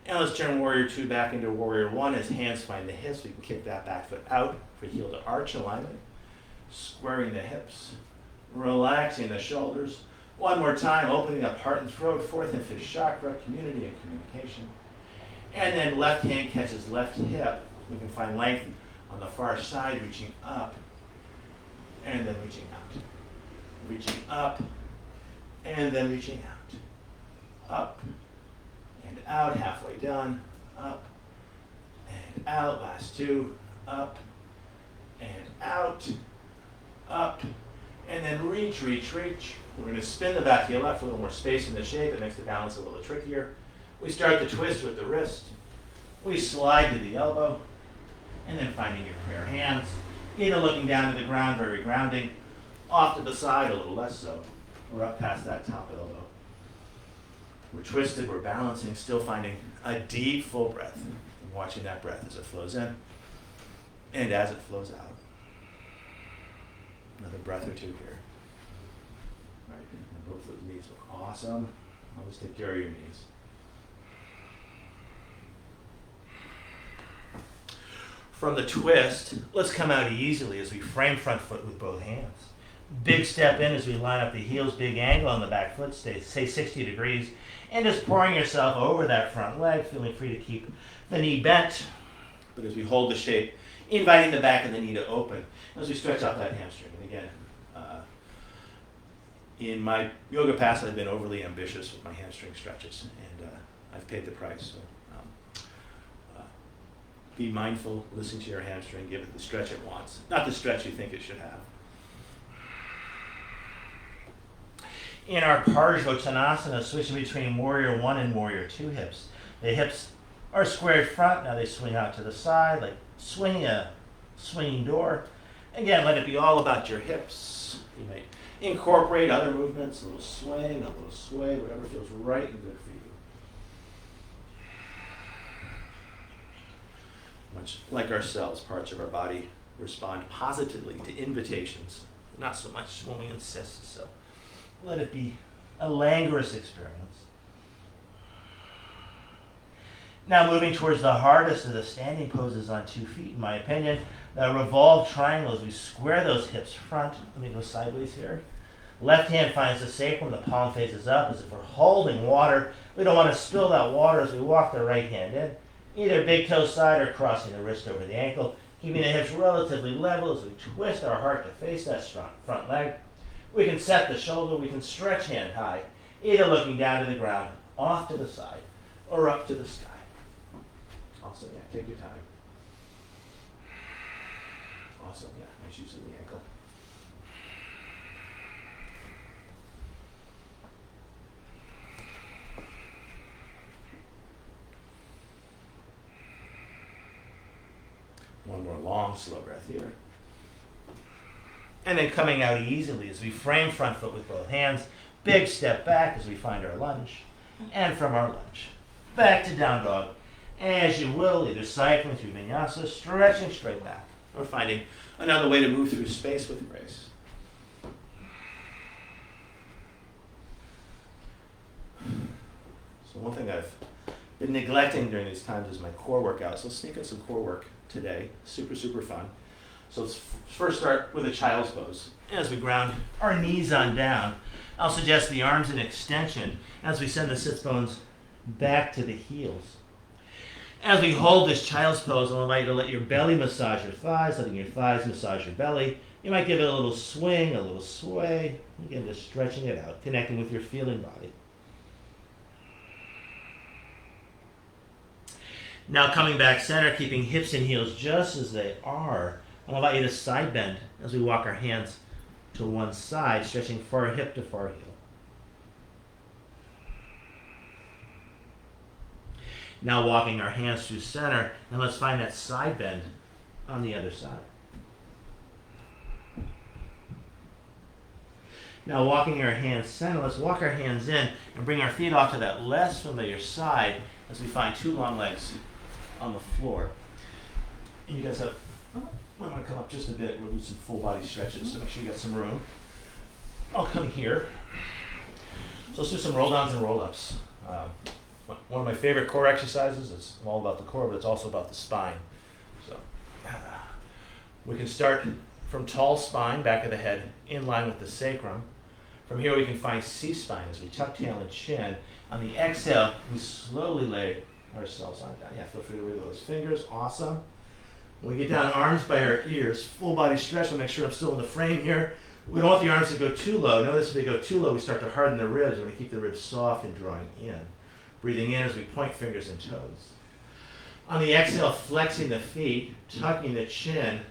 And let's turn warrior two back into warrior one as hands find the hips. We can kick that back foot out for heel to arch alignment. Squaring the hips. Relaxing the shoulders. One more time, opening up heart and throat, fourth and fifth chakra, community and communication. And then left hand catches left hip. We can find length on the far side, reaching up and then reaching out. Reaching up and then reaching out. Up and out, halfway done. Up and out, last two. Up and out. Up and then reach, reach, reach. We're going to spin the back heel left, a little more space in the shape. That makes the balance a little trickier. We start the twist with the wrist. We slide to the elbow. And then finding your prayer hands. Either looking down to the ground, very grounding. Off to the side, a little less so. We're up past that top elbow. We're twisted, we're balancing, still finding a deep, full breath. And watching that breath as it flows in and as it flows out. Another breath or two here. All right, and both those knees look awesome. Always take care of your knees. From the twist, let's come out easily as we frame front foot with both hands. Big step in as we line up the heels, big angle on the back foot, say 60 degrees, and just pouring yourself over that front leg, feeling free to keep the knee bent. But as we hold the shape, inviting the back of the knee to open as we stretch out that hamstring. And again, in my yoga past, I've been overly ambitious with my hamstring stretches, and I've paid the price. So be mindful, listen to your hamstring, give it the stretch it wants, not the stretch you think it should have. In our Parsvottanasana, switching between warrior one and warrior two hips. The hips are squared front, now they swing out to the side, like swinging a swinging door. Again, let it be all about your hips. You may incorporate other movements, a little swing, a little sway, whatever feels right and good for you. Much like ourselves, parts of our body respond positively to invitations, not so much when we insist. So let it be a languorous experience. Now moving towards the hardest of the standing poses on 2 feet, in my opinion, the revolved triangles. We square those hips front. Let me go sideways here. Left hand finds the sacrum, the palm faces up as if we're holding water. We don't want to spill that water as we walk the right hand in. Either big toe side or crossing the wrist over the ankle, keeping the hips relatively level as we twist our heart to face that front leg. We can set the shoulder, we can stretch hand high, either looking down to the ground, off to the side, or up to the sky. Awesome, yeah, take your time. Awesome, yeah, nice use of the ankle. One more long, slow breath here. And then coming out easily as we frame front foot with both hands. Big step back as we find our lunge. And from our lunge, back to down dog. As you will, either cycling through vinyasa, stretching straight back, or finding another way to move through space with grace. So one thing I've been neglecting during these times is my core workout. So let's sneak in some core work today. Super, super fun. So let's first start with a child's pose. As we ground our knees on down, I'll suggest the arms in extension as we send the sits bones back to the heels. As we hold this child's pose, I'll invite you to let your belly massage your thighs, letting your thighs massage your belly. You might give it a little swing, a little sway. Again, just stretching it out, connecting with your feeling body. Now coming back center, keeping hips and heels just as they are. I'll invite you to side bend as we walk our hands to one side, stretching far hip to far heel. Now walking our hands through center, and let's find that side bend on the other side. Now walking our hands center, let's walk our hands in and bring our feet off to that less familiar side as we find two long legs on the floor. And you guys have, I want to come up just a bit, we'll do some full body stretches to make sure you got some room. I'll come here. So let's do some roll downs and roll ups. One of my favorite core exercises, it's all about the core, but it's also about the spine. So we can start from tall spine, back of the head, in line with the sacrum. From here we can find C-spine as we tuck tail and chin. On the exhale, we slowly lay ourselves on down. Yeah, feel free to wiggle those fingers. Awesome. When we get down, arms by our ears, full body stretch. We'll make sure I'm still in the frame here. We don't want the arms to go too low. Notice if they go too low, we start to harden the ribs. We're going to keep the ribs soft and drawing in. Breathing in as we point fingers and toes. On the exhale, flexing the feet, tucking the chin.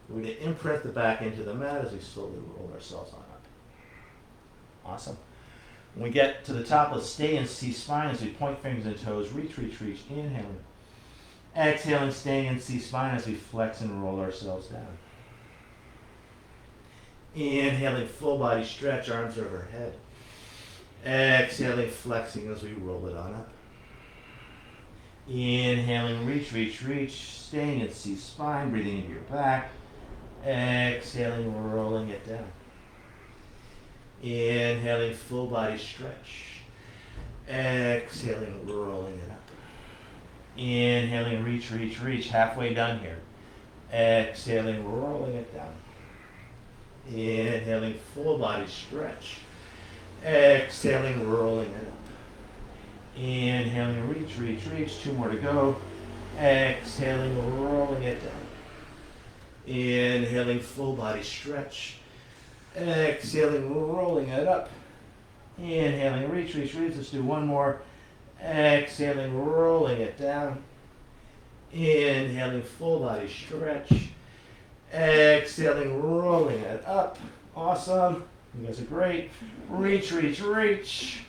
We're going to imprint the back into the mat as we slowly roll ourselves on up. Awesome. When we get to the top, let's stay in C-spine as we point fingers and toes. Reach, reach, reach. Inhaling. Exhaling, staying in C-spine as we flex and roll ourselves down. Inhaling, full body stretch, arms overhead. Exhaling, flexing as we roll it on up. Inhaling, reach, reach, reach. Staying in C-spine, breathing into your back. Exhaling, rolling it down. Inhaling, full body stretch. Exhaling, rolling it up. Inhaling, reach, reach, reach. Halfway done here. Exhaling, rolling it down. Inhaling, full body stretch. Exhaling, rolling it up. Inhaling, reach, reach, reach. 2 more to go. Exhaling, rolling it down. Inhaling, full body stretch. Exhaling, rolling it up. Inhaling, reach, reach, reach. Let's do 1 more. Exhaling, rolling it down. Inhaling, full body stretch. Exhaling, rolling it up. Awesome. You guys are great. Reach, reach, reach.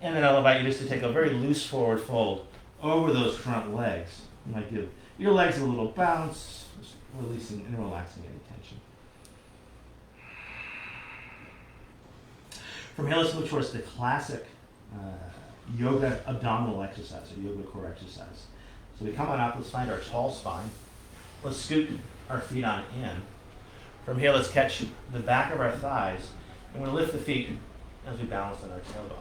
And then I'll invite you just to take a very loose forward fold over those front legs. You might give your legs a little bounce, just releasing and relaxing any tension. From here, let's move towards the classic yoga abdominal exercise, or yoga core exercise. So we come on up, let's find our tall spine. Let's scoot our feet on in. From here, let's catch the back of our thighs, and we're going to lift the feet as we balance on our tailbone.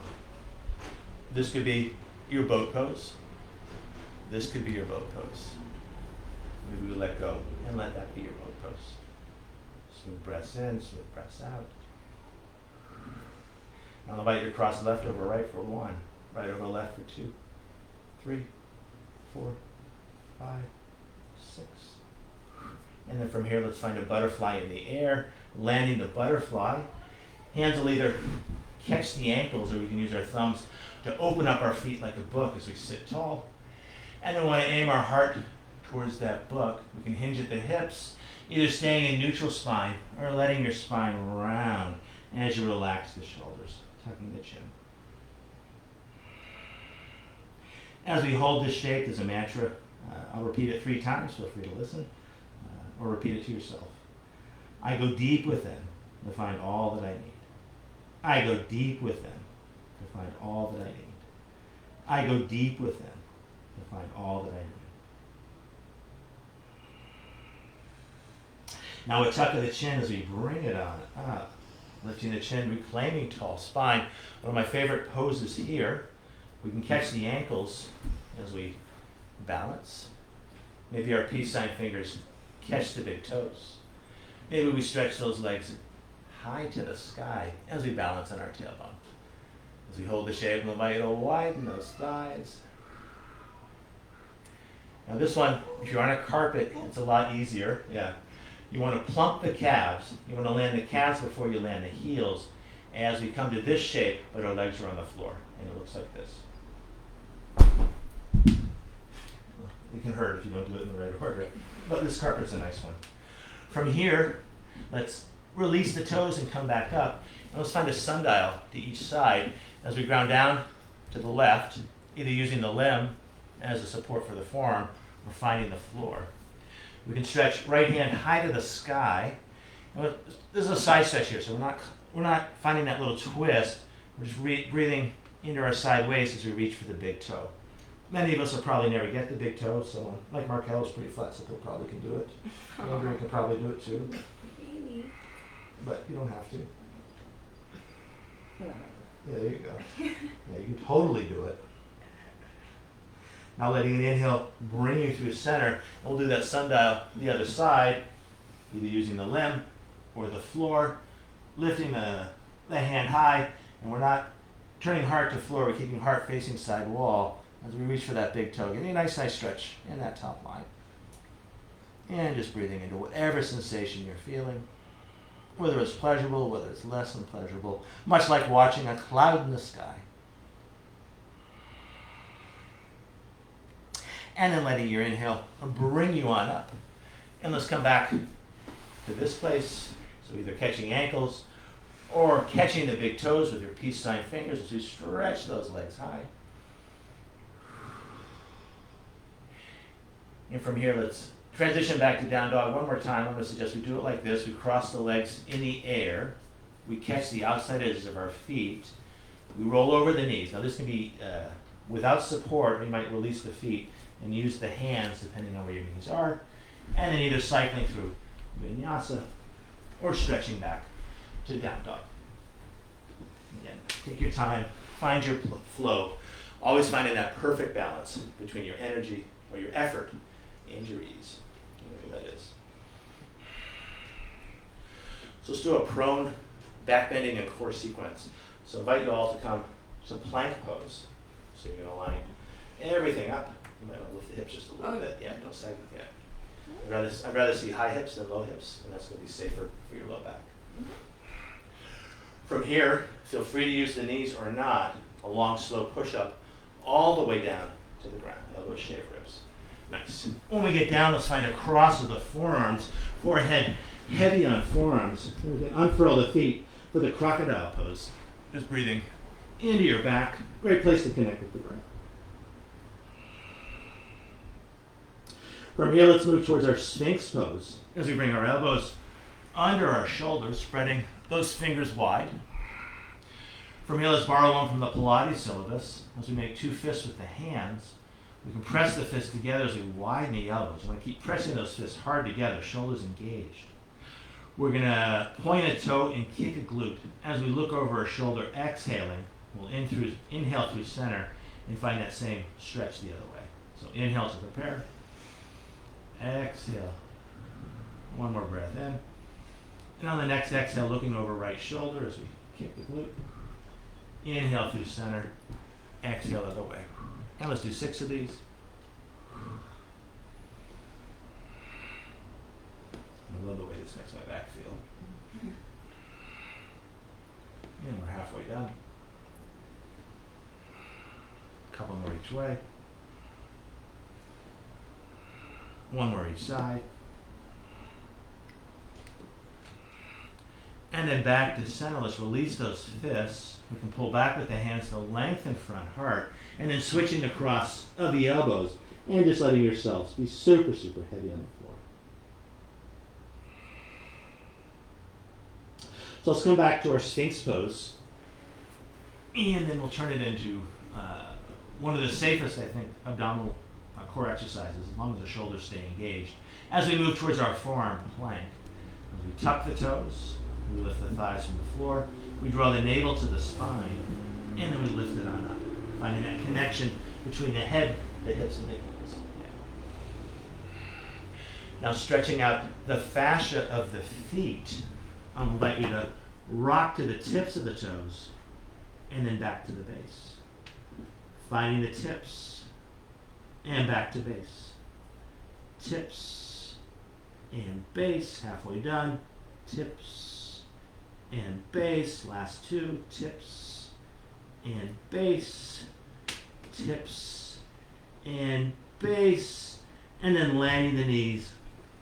This could be your boat pose. This could be your boat pose. Maybe we let go and let that be your boat pose. Smooth breaths in, smooth breaths out. I'll invite you to cross left over right for 1, right over left for 2, 3, 4, 5, 6. And then from here, let's find a butterfly in the air, landing the butterfly. Hands will either catch the ankles, or we can use our thumbs to open up our feet like a book as we sit tall. And then we want to aim our heart towards that book. We can hinge at the hips, either staying in neutral spine or letting your spine round as you relax the shoulders, tucking the chin. As we hold this shape, there's a mantra. I'll repeat it 3 times. Feel free to listen or repeat it to yourself. I go deep within to find all that I need. I go deep within to find all that I need. I go deep within to find all that I need. Now a tuck of the chin as we bring it on up. Lifting the chin, reclaiming tall spine. One of my favorite poses here. We can catch the ankles as we balance. Maybe our peace sign fingers catch the big toes. Maybe we stretch those legs high to the sky as we balance on our tailbone. As we hold the shape, we'll invite you to widen those thighs. Now this one, if you're on a carpet, it's a lot easier. Yeah. You want to plump the calves. You want to land the calves before you land the heels. As we come to this shape, but our legs are on the floor. And it looks like this. It can hurt if you don't do it in the right order. But this carpet's a nice one. From here, let's release the toes and come back up. And let's find a sundial to each side as we ground down to the left, either using the limb as a support for the forearm, we're finding the floor. We can stretch right hand high to the sky. This is a side stretch here, so we're not finding that little twist. We're just breathing into our side waist as we reach for the big toe. Many of us will probably never get the big toe, so like Markello's pretty flexible, probably can do it. Andrew can probably do it too, but you don't have to. Yeah, there you go. Yeah, you can totally do it. Now letting an inhale bring you through center, and we'll do that sundial the other side, either using the limb or the floor, lifting the hand high, and we're not turning heart to floor, we're keeping heart facing side wall as we reach for that big toe. Getting a nice stretch in that top line. And just breathing into whatever sensation you're feeling, whether it's pleasurable, whether it's less than pleasurable, much like watching a cloud in the sky. And then letting your inhale bring you on up. And let's come back to this place. So either catching ankles or catching the big toes with your peace sign fingers as you stretch those legs high. And from here, let's transition back to down dog one more time. I'm going to suggest we do it like this. We cross the legs in the air. We catch the outside edges of our feet. We roll over the knees. Now this can be without support. We might release the feet and use the hands depending on where your knees are. And then either cycling through vinyasa or stretching back to down dog. Again, take your time. Find your flow. Always finding that perfect balance between your energy or your effort and your ease, whatever that is. So let's do a prone back bending and core sequence. So I invite you all to come to plank pose. So you're going to line everything up. You might want to lift the hips just a little bit. Yeah, don't sag them yet. I'd rather see high hips than low hips, and that's going to be safer for your low back. From here, feel free to use the knees or not. A long, slow push-up all the way down to the ground. Elbow shave ribs. Nice. When we get down, let's find a cross of the forearms. Forehead heavy on forearms. We can unfurl the feet for the crocodile pose. Just breathing into your back. Great place to connect with the breath. From here, let's move towards our Sphinx pose. As we bring our elbows under our shoulders, spreading those fingers wide. From here, let's borrow one from the Pilates syllabus. As we make two fists with the hands, we can press the fists together as we widen the elbows. We want to keep pressing those fists hard together, shoulders engaged. We're going to point a toe and kick a glute. As we look over our shoulder, exhaling, we'll inhale through center and find that same stretch the other way. So inhale to prepare. Exhale. One more breath in. And on the next exhale, looking over right shoulder as we kick the glute. Inhale through center. Exhale the other way. And let's do 6 of these. I love the way this makes my back feel. And we're halfway done. A couple more each way. One more each side. And then back to center. Let's release those fists. We can pull back with the hands to lengthen front heart. And then switching the cross of the elbows. And just letting yourselves be super, super heavy on the floor. So let's come back to our Sphinx pose. And then we'll turn it into one of the safest, I think, abdominal core exercises, as long as the shoulders stay engaged. As we move towards our forearm plank, as we tuck the toes, we lift the thighs from the floor, we draw the navel to the spine, and then we lift it on up, finding that connection between the head, the hips, and the heels. Yeah. Now stretching out the fascia of the feet, I'm going to invite you to rock to the tips of the toes, and then back to the base. Finding the tips, and back to base. Tips, and base, halfway done. Tips, and base, last 2. Tips, and base. Tips, and base. And then landing the knees,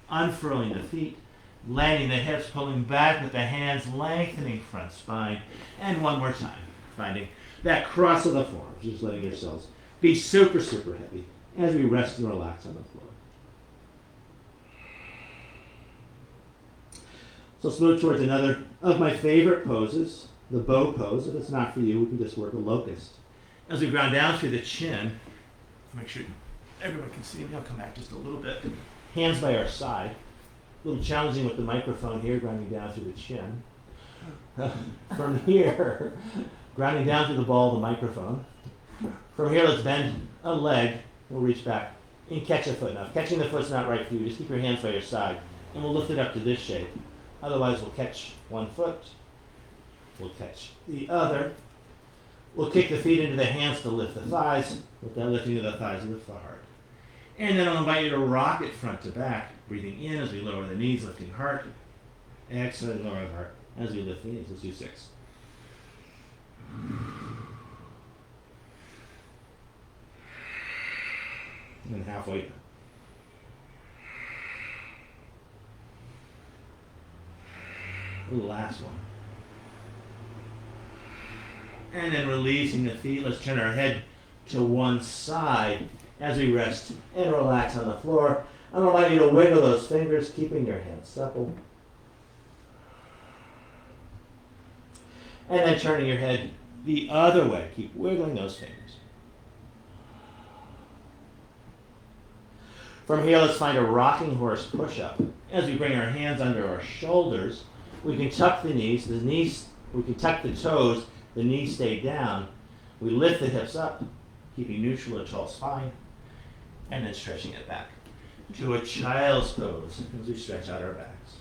unfurling the feet, landing the hips, pulling back with the hands, lengthening front spine. And one more time, finding that cross of the forearms, just letting yourselves be super, super heavy as we rest and relax on the floor. So let's move towards another of my favorite poses, the bow pose. If it's not for you, we can just work a locust. As we ground down through the chin, make sure everyone can see me. I'll come back just a little bit. Hands by our side. A little challenging with the microphone here, grounding down through the chin. From here, grounding down through the ball of the microphone. From here, let's bend a leg. We'll reach back and catch a foot. Now, if catching the foot's not right for you, just keep your hands by your side, and we'll lift it up to this shape. Otherwise, we'll catch one foot. We'll catch the other. We'll kick the feet into the hands to lift the thighs. With that lifting of the thighs, lift the heart. And then I'll invite you to rock it front to back, breathing in as we lower the knees, lifting heart. Exhaling, lower the heart as we lift the knees. Let's do 6. And halfway. The last one. And then releasing the feet. Let's turn our head to one side as we rest and relax on the floor. I'm going to allow you to wiggle those fingers, keeping your hands supple. And then turning your head the other way. Keep wiggling those fingers. From here, let's find a rocking horse push-up. As we bring our hands under our shoulders, we can tuck the knees, we can tuck the toes, the knees stay down. We lift the hips up, keeping neutral and tall spine, and then stretching it back to a child's pose as we stretch out our backs.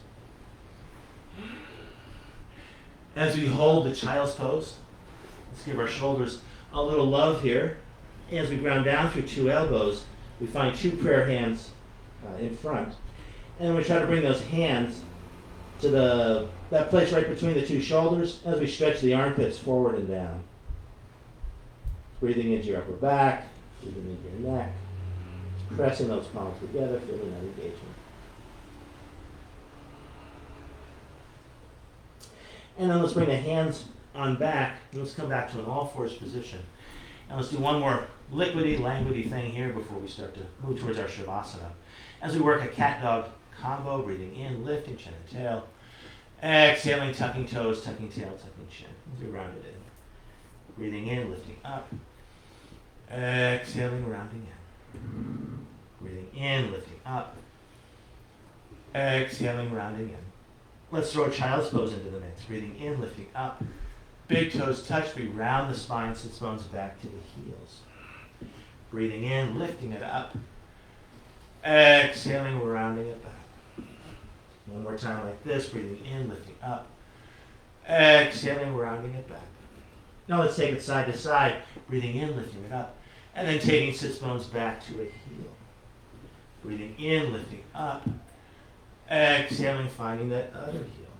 As we hold the child's pose, let's give our shoulders a little love here. As we ground down through 2 elbows, we find 2 prayer hands in front. And then we try to bring those hands to that place right between the 2 shoulders as we stretch the armpits forward and down. Breathing into your upper back, breathing into your neck, pressing those palms together, feeling that engagement. And then let's bring the hands on back, and let's come back to an all-fours position. And let's do one more liquidy, languidy thing here before we start to move towards our Shavasana. As we work a cat-dog combo, breathing in, lifting chin and tail. Exhaling, tucking toes, tucking tail, tucking chin. As we round it in. Breathing in, lifting up. Exhaling, rounding in. Breathing in, lifting up. Exhaling, rounding in. Let's throw a child's pose into the mix. Breathing in, lifting up. Big toes touch. We round the spine, sits bones back to the heels. Breathing in, lifting it up. Exhaling, rounding it back. One more time like this. Breathing in, lifting up. Exhaling, rounding it back. Now let's take it side to side. Breathing in, lifting it up. And then taking sits bones back to a heel. Breathing in, lifting up. Exhaling, finding that other heel.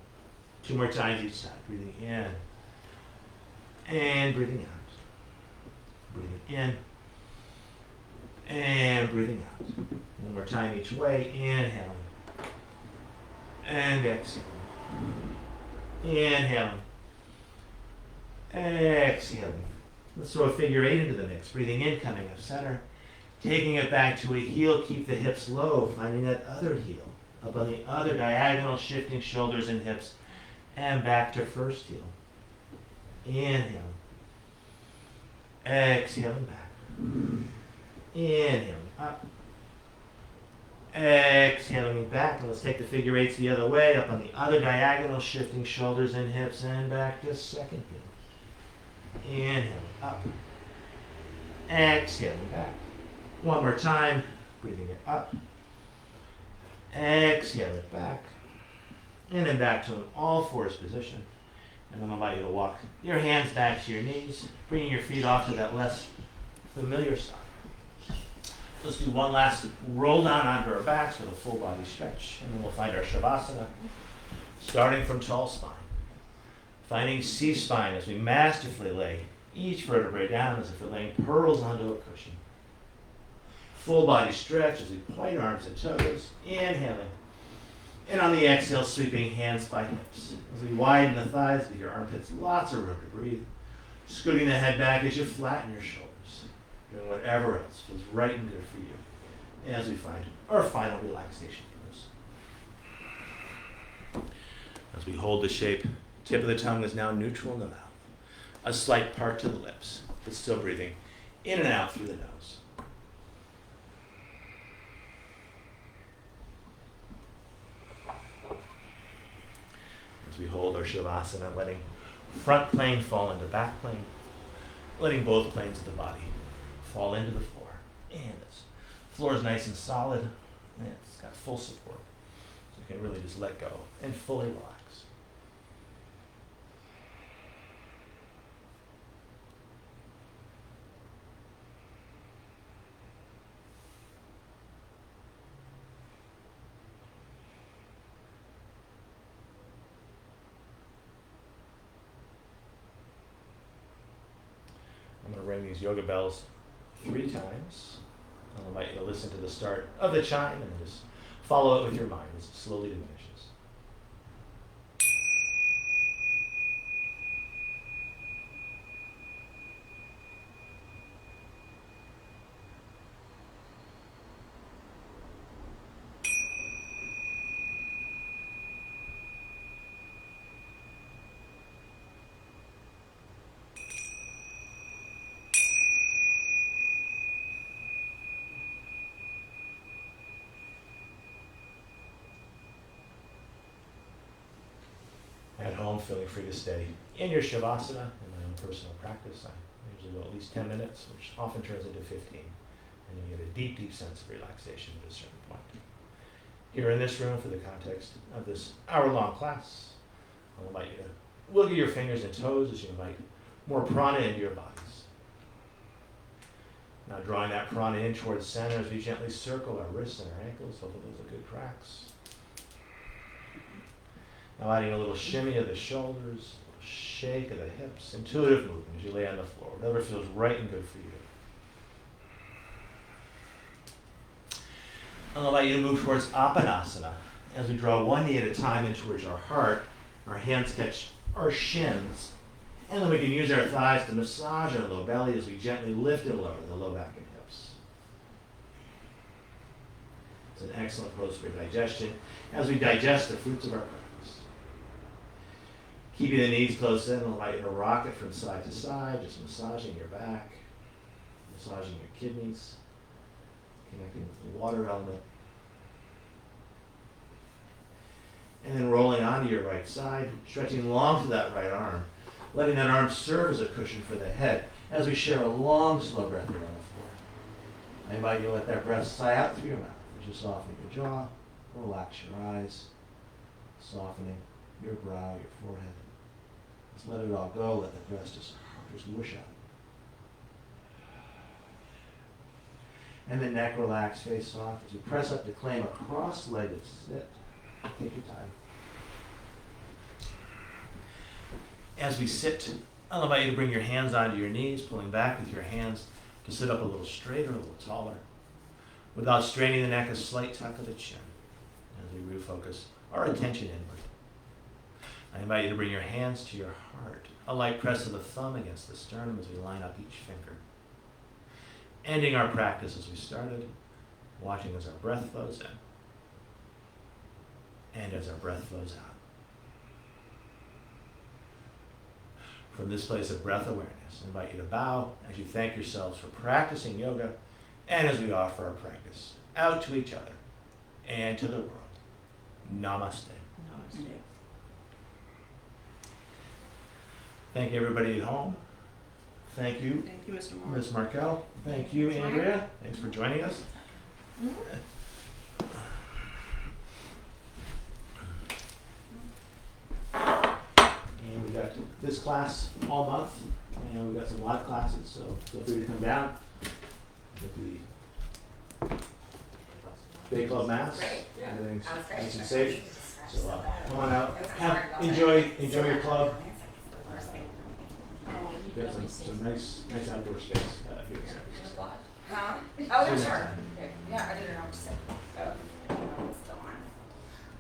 2 more times each side. Breathing in. And breathing out. Breathing in. And breathing out. 1 more time each way. Inhaling. And exhaling. Inhaling. Exhaling. Let's throw a figure 8 into the mix. Breathing in, coming up center. Taking it back to a heel. Keep the hips low. Finding that other heel. Up on the other diagonal, shifting shoulders and hips. And back to first heel. Inhaling. Exhaling back. Inhaling up. Exhaling back. And let's take the figure 8s the other way. Up on the other diagonal, shifting shoulders and hips. And back to second heel. Inhaling up. Exhaling back. 1 more time. Breathing it up. Exhale it back. And then back to an all-fours position. And I'm going to invite you to walk your hands back to your knees, bringing your feet off to that less familiar side. Let's do one last roll down onto our backs with a full body stretch. And then we'll find our Shavasana, starting from tall spine. Finding C-spine as we masterfully lay each vertebrae down as if we're laying pearls onto a cushion. Full body stretch as we point arms and toes, inhaling. And on the exhale, sweeping hands by hips. As we widen the thighs, give your armpits lots of room to breathe. Scooting the head back as you flatten your shoulders. doing whatever else feels right and good for you as we find our final relaxation pose. As we hold the shape, tip of the tongue is now neutral in the mouth. A slight part to the lips, but still breathing in and out through the nose. As we hold our Shavasana, letting front plane fall into back plane, letting both planes of the body fall into the floor. And this floor is nice and solid, and it's got full support. So you can really just let go and fully relax. I'm going to ring these yoga bells 3 times. I'll invite you to listen to the start of the chime and just follow it with your mind as it slowly diminishes. At home, feeling free to stay in your Shavasana. In my own personal practice, I usually go at least 10 minutes, which often turns into 15. And you get a deep, deep sense of relaxation at a certain point. Here in this room, for the context of this hour-long class, I'll invite you to wiggle your fingers and toes as you invite more prana into your bodies. Now drawing that prana in towards center as we gently circle our wrists and our ankles. Hopefully those are good cracks. Now adding a little shimmy of the shoulders, a little shake of the hips, intuitive movement as you lay on the floor, whatever feels right and good for you. I'll invite you to move towards Apanasana as we draw one knee at a time in towards our heart. Our hands catch our shins, and then we can use our thighs to massage our low belly as we gently lift and lower the low back and hips. It's an excellent pose for digestion as we digest the fruits of our practice. Keeping the knees close in, I'll invite you to rock it from side to side, just massaging your back, massaging your kidneys, connecting with the water element. And then rolling onto your right side, stretching long to that right arm, letting that arm serve as a cushion for the head as we share a long, slow breath here on the floor. I invite you to let that breath sigh out through your mouth. Just softening your jaw, relax your eyes, softening your brow, your forehead. Just let it all go, let the breath just whoosh out. And the neck relax, face soft. As you press up to claim a cross-legged sit, take your time. As we sit, I'll invite you to bring your hands onto your knees, pulling back with your hands to sit up a little straighter, a little taller. Without straining the neck, a slight tuck of the chin as we refocus our attention inward. I invite you to bring your hands to your heart, a light press of the thumb against the sternum as we line up each finger. Ending our practice as we started, watching as our breath flows in and as our breath flows out. From this place of breath awareness, I invite you to bow as you thank yourselves for practicing yoga and as we offer our practice out to each other and to the world. Namaste. Namaste. Thank you, everybody at home. Thank you, Thank you, Mr. Moore. Ms. Markel. Thank you, Andrea. Thanks for joining us. And we got this class all month, and we got some live classes, so feel free to come down. With the Bay Club Mass, everything's nice and safe. So come on out, enjoy your club. We've got some nice outdoor space here. Huh? Oh, See you next sure. time. Yeah, I didn't know what to say. Oh.